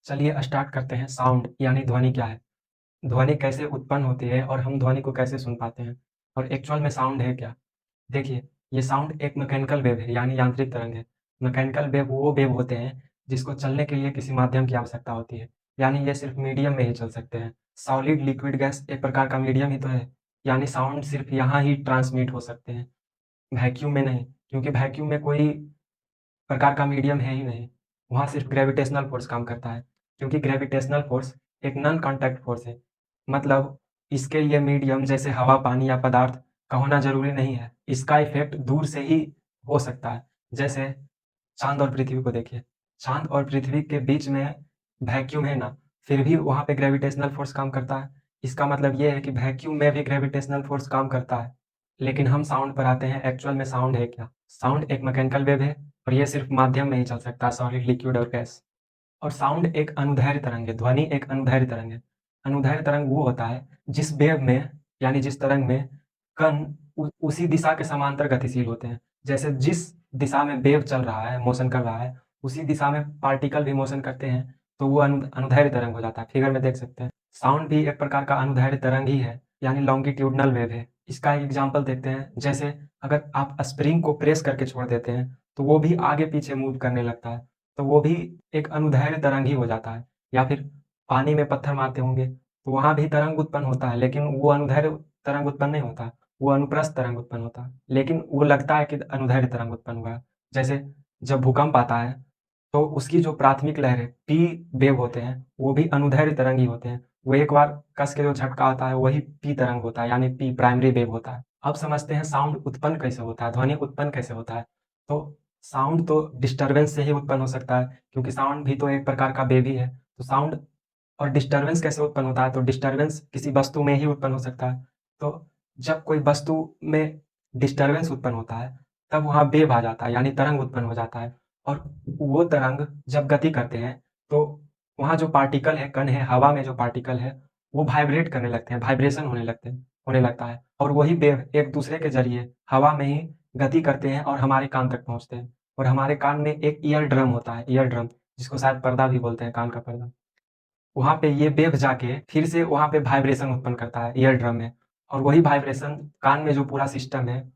चलिए स्टार्ट करते हैं। साउंड यानी ध्वनि क्या है? ध्वनि कैसे उत्पन्न होती है और हम ध्वनि को कैसे सुन पाते हैं? और एक्चुअल में साउंड है क्या? देखिए, ये साउंड एक मैकेनिकल वेव है यानी यांत्रिक तरंग है। मैकेनिकल वेव वो वेव होते हैं जिसको चलने के लिए किसी माध्यम की आवश्यकता होती है, यानी ये सिर्फ मीडियम में ही चल सकते हैं। सॉलिड, लिक्विड, गैस एक प्रकार का मीडियम ही तो है, यानी साउंड सिर्फ यहाँ ही ट्रांसमिट हो सकते हैं, वैक्यूम में नहीं, क्योंकि वैक्यूम में कोई प्रकार का मीडियम है ही नहीं। वहाँ सिर्फ ग्रेविटेशनल फोर्स काम करता है, क्योंकि ग्रेविटेशनल फोर्स एक नॉन कॉन्टैक्ट फोर्स है। मतलब इसके लिए मीडियम जैसे हवा, पानी या पदार्थ का होना ज़रूरी नहीं है। इसका इफ़ेक्ट दूर से ही हो सकता है। जैसे चाँद और पृथ्वी को देखिए। चाँद और पृथ्वी के बीच में वैक्यूम है ना, फिर भी वहाँ पे ग्रेविटेशनल फोर्स काम करता है। इसका मतलब ये है कि वैक्यूम में भी ग्रेविटेशनल फोर्स काम करता है। लेकिन हम साउंड पर आते हैं। एक्चुअल में साउंड है क्या? साउंड एक मैकेनिकल वेव है और ये सिर्फ माध्यम में ही चल सकता है, सॉलिड, लिक्विड और गैस। और साउंड एक अनुदैर्ध्य तरंग है, ध्वनि एक अनुदैर्ध्य तरंग है। अनुदैर्ध्य तरंग वो होता है जिस वेव में, यानी जिस तरंग में कण उसी दिशा के समांतर गतिशील होते हैं। जैसे जिस दिशा में वेव चल रहा है, मोशन कर रहा है, उसी दिशा में पार्टिकल भी मोशन करते हैं, तो वो अनुदैर्ध्य तरंग हो जाता है। फिगर में देख सकते हैं। साउंड भी एक प्रकार का अनुदैर्ध्य तरंग ही है, यानी लॉन्गिट्यूडनल वेव है। इसका एक एग्जाम्पल देखते हैं। जैसे अगर आप स्प्रिंग को प्रेस करके छोड़ देते हैं, तो वो भी आगे पीछे मूव करने लगता है, तो वो भी एक अनुदैर्ध्य तरंग ही हो जाता है। या फिर पानी में पत्थर मारते होंगे, तो वहाँ भी तरंग उत्पन्न होता है, लेकिन वो अनुदैर्ध्य तरंग उत्पन्न नहीं होता, वो अनुप्रस्थ तरंग उत्पन्न होता है। लेकिन वो लगता है कि अनुदैर्ध्य तरंग उत्पन्न हुआ है। जैसे जब भूकंप आता है, तो उसकी जो प्राथमिक लहरें पी वेव होते हैं, वो भी अनुदैर्ध्य तरंग ही होते हैं। वो एक बार कस के जो झटका आता है, वही पी तरंग होता है, यानी पी प्राइमरी वेव होता है। अब समझते हैं साउंड उत्पन्न कैसे होता है, ध्वनि उत्पन्न कैसे होता है। तो साउंड तो डिस्टर्बेंस से ही उत्पन्न हो सकता है, क्योंकि साउंड भी तो एक प्रकार का वेव ही है। तो साउंड और डिस्टर्बेंस कैसे उत्पन्न होता है? तो डिस्टर्बेंस किसी वस्तु में ही उत्पन्न हो सकता है। तो जब कोई वस्तु में डिस्टर्बेंस उत्पन्न होता है, तब वहाँ वेव आ जाता है, यानी तरंग उत्पन्न हो जाता है। और वो तरंग जब गति करते हैं, तो वहाँ जो पार्टिकल है, कण है, हवा में जो पार्टिकल है, वो वाइब्रेट करने लगते हैं, वाइब्रेशन होने लगता है। और वही वेव एक दूसरे के ज़रिए हवा में ही गति करते हैं और हमारे कान तक पहुँचते हैं। और हमारे कान में एक ईयर ड्रम होता है, ईयर ड्रम, जिसको शायद पर्दा भी बोलते हैं, कान का पर्दा। वहाँ पे ये वेव जाके फिर से वहाँ पे वाइब्रेशन उत्पन्न करता है ईयर ड्रम में। और वही वाइब्रेशन कान में जो पूरा सिस्टम है,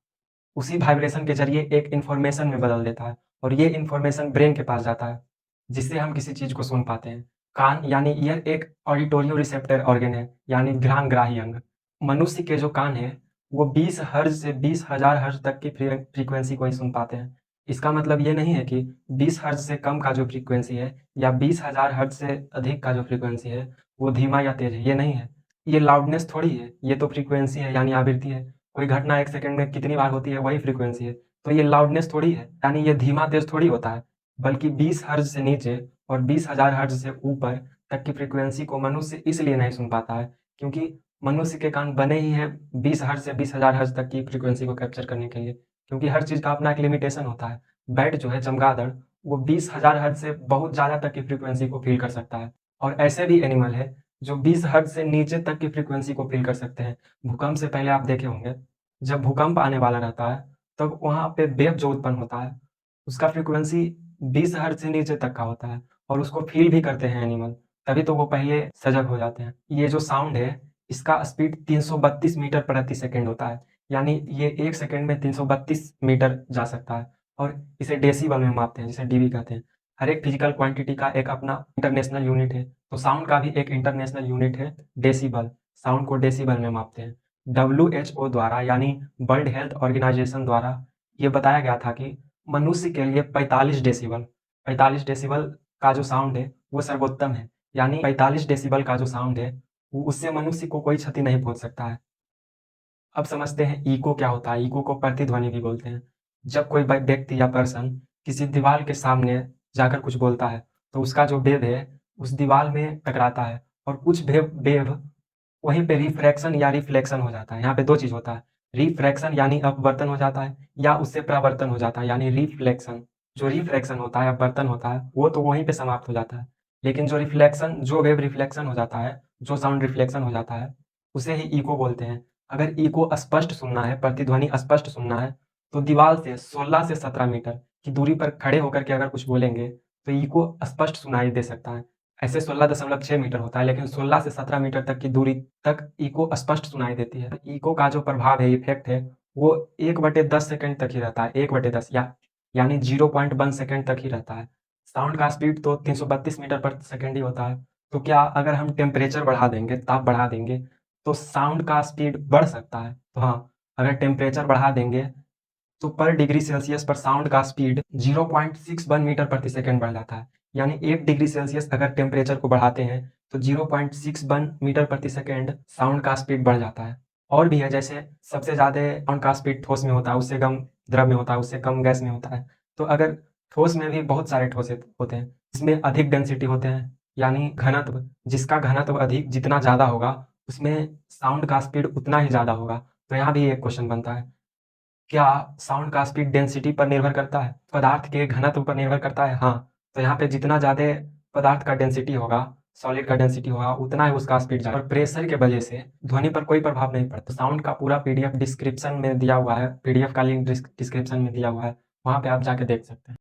उसी वाइब्रेशन के ज़रिए एक इन्फॉर्मेशन में बदल देता है, और ये इन्फॉर्मेशन ब्रेन के पास जाता है, जिससे हम किसी चीज़ को सुन पाते हैं। कान यानी ईयर एक ऑडिटोरियो रिसेप्टर ऑर्गन है, यानी घ्राणग्राही अंग। मनुष्य के जो कान है, वो 20 हर्ट्ज़ से 20,000 हर्ट्ज़ तक की फ्रीक्वेंसी को ही सुन पाते हैं। इसका मतलब ये नहीं है कि 20 हर्ट्ज़ से कम का जो फ्रीक्वेंसी है या 20,000 हर्ट्ज़ से अधिक का जो फ्रीक्वेंसी है, वो धीमा या तेज़ है, ये नहीं है। ये लाउडनेस थोड़ी है, ये तो फ्रीक्वेंसी है, यानी आवृत्ति है। कोई घटना 1 सेकंड में कितनी बार होती है, वही फ्रीक्वेंसी है। तो ये लाउडनेस थोड़ी है, यानी ये धीमा तेज़ थोड़ी होता है। बल्कि 20 हर्ट्ज़ से नीचे और 20,000 हर्ट्ज़ से ऊपर तक की फ्रीक्वेंसी को मनुष्य इसलिए नहीं सुन पाता है, क्योंकि मनुष्य के कान बने ही हैं 20 हर्ट्ज़ से 20,000 हर्ट्ज़ तक की फ्रीक्वेंसी को कैप्चर करने के लिए, क्योंकि हर चीज़ का अपना एक लिमिटेशन होता है। बैट जो है, चमगादड़, वो 20,000 हर्ट्ज़ से बहुत ज़्यादा तक की फ्रीक्वेंसी को फ़ील कर सकता है। और ऐसे भी एनिमल है जो 20 हर्ट्ज़ से नीचे तक की फ्रीक्वेंसी को फ़ील कर सकते हैं। भूकंप से पहले आप देखे होंगे, जब भूकंप आने वाला रहता है, तब वहाँ पे वेव जो उत्पन्न होता है, उसका फ्रीक्वेंसी 20 हर्ट्ज़ से नीचे तक का होता है, और उसको फ़ील भी करते हैं एनिमल, तभी तो वो पहले सजग हो जाते हैं। ये जो साउंड है, इसका स्पीड 332 मीटर प्रति सेकंड होता है, यानी ये 1 सेकंड में 332 मीटर जा सकता है। और इसे डेसिबल में मापते हैं, जिसे डीबी कहते हैं। हर एक फिजिकल क्वांटिटी का एक अपना इंटरनेशनल यूनिट है, तो साउंड का भी एक इंटरनेशनल यूनिट है, डेसिबल। साउंड को डेसिबल में मापते हैं। WHO द्वारा, यानी वर्ल्ड हेल्थ ऑर्गेनाइजेशन द्वारा, ये बताया गया था कि मनुष्य के लिए 45 डेसिबल का जो साउंड है, वो सर्वोत्तम है। यानी 45 डेसिबल का जो साउंड है, वो उससे मनुष्य को कोई क्षति नहीं पहुंच सकता है। अब समझते हैं इको क्या होता है। इको को प्रतिध्वनि भी बोलते हैं। जब कोई व्यक्ति या पर्सन किसी दीवार के सामने जाकर कुछ बोलता है, तो उसका जो वेव है, उस दीवार में टकराता है, और कुछ वेव वेव वहीं पे रिफ्रैक्शन या रिफ्लेक्शन हो जाता है। यहाँ पे 2 चीज़ होता है। रिफ्रैक्शन यानी अपवर्तन हो जाता है, या उससे परावर्तन हो जाता है, यानी रिफ्लेक्शन। जो रिफ्रैक्शन होता है, अपवर्तन होता है, वो तो वहीं पे समाप्त हो जाता है। लेकिन जो वेव रिफ्लेक्शन हो जाता है, जो साउंड रिफ्लेक्शन हो जाता है, उसे ही इको बोलते हैं। अगर इको स्पष्ट सुनना है, प्रतिध्वनि स्पष्ट सुनना है, तो दीवार से 16 से 17 मीटर की दूरी पर खड़े होकर के अगर कुछ बोलेंगे, तो इको स्पष्ट सुनाई दे सकता है। ऐसे 16.6 मीटर होता है, लेकिन 16 से 17 मीटर तक की दूरी तक इको स्पष्ट सुनाई देती है। इको का जो प्रभाव है, इफेक्ट है, वो 1/10 सेकंड तक ही रहता है। 1/10 यानी 0.1 सेकंड तक ही रहता है। साउंड का स्पीड तो 332 मीटर पर सेकंड ही होता है। तो क्या अगर हम टेम्परेचर बढ़ा देंगे, ताप बढ़ा देंगे, तो साउंड का स्पीड बढ़ सकता है? तो हाँ, अगर टेम्परेचर बढ़ा देंगे तो पर डिग्री सेल्सियस पर साउंड का स्पीड 0.61 मीटर प्रति सेकंड बढ़ जाता है। यानी 1 डिग्री सेल्सियस अगर टेम्परेचर को बढ़ाते हैं तो 0.61 मीटर प्रति सेकंड साउंड का स्पीड बढ़ जाता है। और भी है, जैसे सबसे ज़्यादा साउंड का स्पीड ठोस में होता है, उससे कम द्रव में होता है, उससे कम गैस में होता है। तो अगर ठोस में भी बहुत सारे ठोस होते हैं, इसमें अधिक डेंसिटी होते हैं, यानी घनत्व, जिसका घनत्व अधिक जितना ज़्यादा होगा उसमें साउंड का स्पीड उतना ही ज़्यादा होगा। तो यहाँ भी एक क्वेश्चन बनता है, क्या साउंड का स्पीड डेंसिटी पर निर्भर करता है? पदार्थ के घनत्व पर निर्भर करता है? हाँ, तो यहाँ पे जितना ज़्यादा पदार्थ का डेंसिटी होगा, सॉलिड का डेंसिटी होगा, उतना ही उसका स्पीड ज़्यादा। और प्रेशर के वजह से ध्वनि पर कोई प्रभाव नहीं पड़ता। साउंड का पूरा पीडीएफ डिस्क्रिप्शन में दिया हुआ है, पीडीएफ का लिंक डिस्क्रिप्शन में दिया हुआ है, वहाँ पे आप जाके देख सकते हैं।